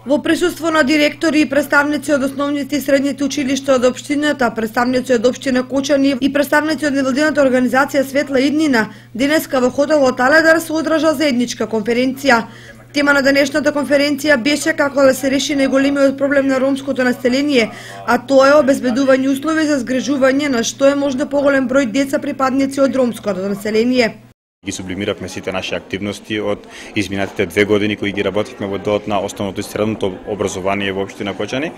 Во присуство на директори и представници од основните и средните училишта од општината, представници од општина Кочани и представници од невладината организација Светла иднина, денеска во хотелот Аледар се одржа заедничка конференција. Тема на денешната конференција беше како да се реши најголемиот проблем на ромското население, а тоа е обезбедување услови за згрижување на што е можно поголем број деца припадници од ромското население. Ги сублимиравме сите наши активности од изминатите 2 години кои ги работивме во делот на основното и средното образование во општина Кочани.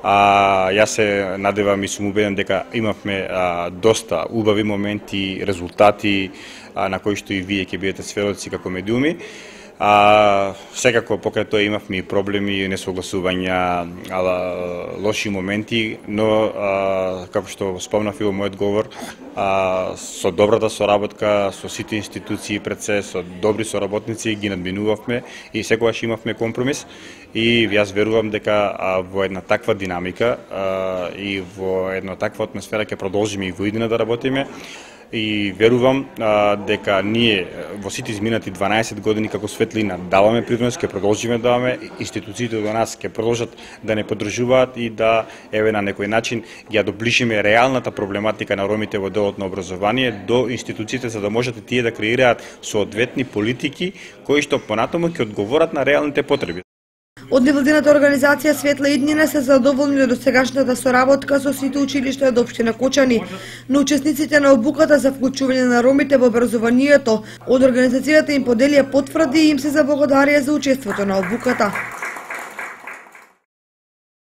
Јас се надевам и сум убеден дека имавме доста убави моменти, резултати на кои што и вие ќе бидете сведоци како медиуми. Секако покрај тоа имавме и проблеми, несогласувања, лоши моменти, но како што спомнав и во мојот говор, со добрата соработка со сите институции пред се, со добри соработници ги надминувавме и секогаш имавме компромис и јас верувам дека во една таква динамика и во една таква атмосфера ќе продолжиме и во иднина да работиме. И верувам дека ние во сите изминати 12 години како Светлина даваме принос, ќе продолжиме да даваме, институциите до нас ќе продолжат да не поддржуваат и да на некој начин ја доближиме реалната проблематика на ромите во делот на образование до институциите за да можат тие да креираат соодветни политики кои што понатаму ќе одговорат на реалните потреби. Од невладината организација Светла иднина се задоволни од сегашната соработка со сите училишта од општина Кочани, но учесниците на обуката за вклучување на ромите во образованието од организацијата им поделија потврди и им се заблагодарија за учеството на обуката.